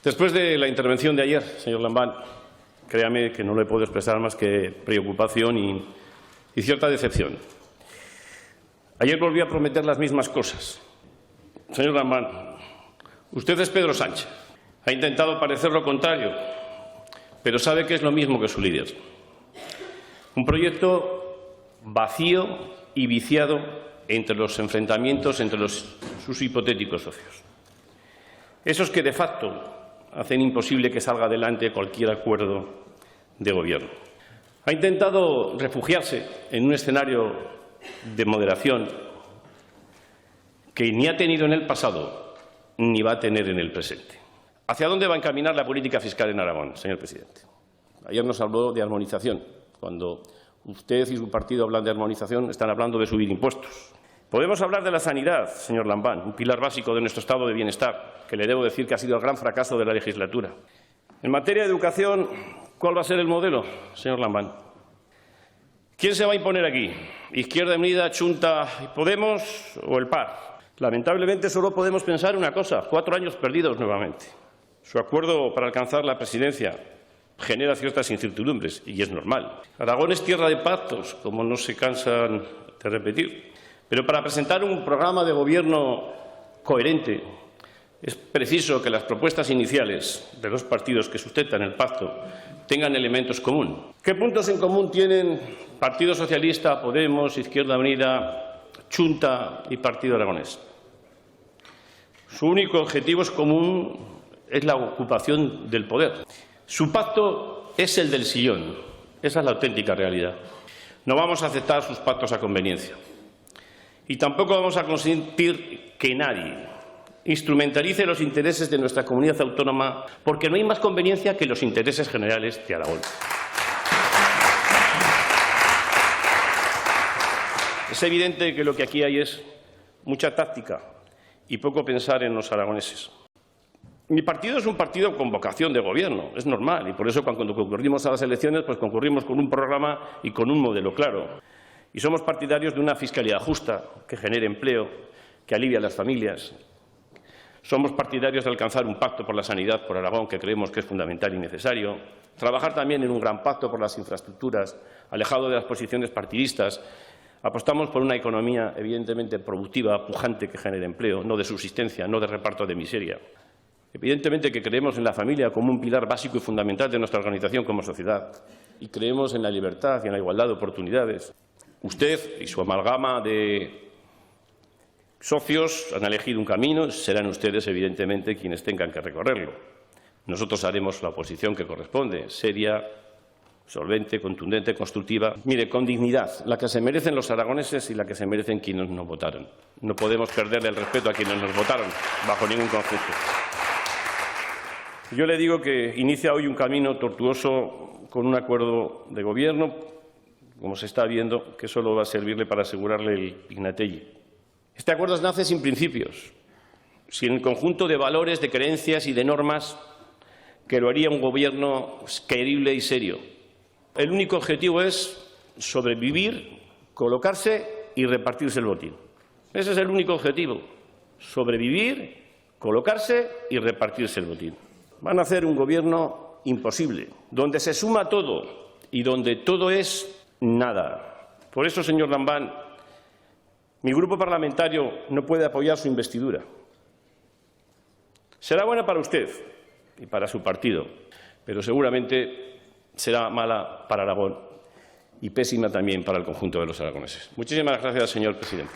Después de la intervención de ayer, señor Lambán, créame que no le puedo expresar más que preocupación y cierta decepción. Ayer volví a prometer las mismas cosas. Señor Lambán, usted es Pedro Sánchez. Ha intentado parecer lo contrario, pero sabe que es lo mismo que su líder. Un proyecto vacío y viciado entre los enfrentamientos entre sus hipotéticos socios. Esos que de facto hacen imposible que salga adelante cualquier acuerdo de gobierno. Ha intentado refugiarse en un escenario de moderación que ni ha tenido en el pasado ni va a tener en el presente. ¿Hacia dónde va a encaminar la política fiscal en Aragón, señor presidente? Ayer nos habló de armonización. Cuando usted y su partido hablan de armonización, están hablando de subir impuestos. Podemos hablar de la sanidad, señor Lambán, un pilar básico de nuestro estado de bienestar, que le debo decir que ha sido el gran fracaso de la legislatura. En materia de educación, ¿cuál va a ser el modelo, señor Lambán? ¿Quién se va a imponer aquí? ¿Izquierda Unida, Chunta y Podemos o el PAR? Lamentablemente solo podemos pensar una cosa, 4 años perdidos nuevamente. Su acuerdo para alcanzar la presidencia genera ciertas incertidumbres y es normal. Aragón es tierra de pactos, como no se cansan de repetir. Pero para presentar un programa de gobierno coherente es preciso que las propuestas iniciales de los partidos que sustentan el pacto tengan elementos comunes. ¿Qué puntos en común tienen Partido Socialista, Podemos, Izquierda Unida, Chunta y Partido Aragonés? Su único objetivo común es la ocupación del poder. Su pacto es el del sillón. Esa es la auténtica realidad. No vamos a aceptar sus pactos a conveniencia. Y tampoco vamos a consentir que nadie instrumentalice los intereses de nuestra comunidad autónoma, porque no hay más conveniencia que los intereses generales de Aragón. Es evidente que lo que aquí hay es mucha táctica y poco pensar en los aragoneses. Mi partido es un partido con vocación de gobierno, es normal, y por eso cuando concurrimos a las elecciones, pues concurrimos con un programa y con un modelo claro. Y somos partidarios de una fiscalidad justa, que genere empleo, que alivie a las familias. Somos partidarios de alcanzar un pacto por la sanidad por Aragón, que creemos que es fundamental y necesario. Trabajar también en un gran pacto por las infraestructuras, alejado de las posiciones partidistas. Apostamos por una economía evidentemente productiva, pujante, que genere empleo, no de subsistencia, no de reparto de miseria. Evidentemente que creemos en la familia como un pilar básico y fundamental de nuestra organización como sociedad. Y creemos en la libertad y en la igualdad de oportunidades. Usted y su amalgama de socios han elegido un camino, serán ustedes, evidentemente, quienes tengan que recorrerlo. Nosotros haremos la oposición que corresponde, seria, solvente, contundente, constructiva. Mire, con dignidad, la que se merecen los aragoneses y la que se merecen quienes nos votaron. No podemos perderle el respeto a quienes nos votaron, bajo ningún concepto. Yo le digo que inicia hoy un camino tortuoso con un acuerdo de gobierno, como se está viendo, que solo va a servirle para asegurarle el Pignatelli. Este acuerdo nace sin principios, sin el conjunto de valores, de creencias y de normas que lo haría un gobierno creíble y serio. El único objetivo es sobrevivir, colocarse y repartirse el botín. Ese es el único objetivo, sobrevivir, colocarse y repartirse el botín. Van a hacer un gobierno imposible, donde se suma todo y donde todo es nada. Por eso, señor Lambán, mi grupo parlamentario no puede apoyar su investidura. Será buena para usted y para su partido, pero seguramente será mala para Aragón y pésima también para el conjunto de los aragoneses. Muchísimas gracias, señor presidente.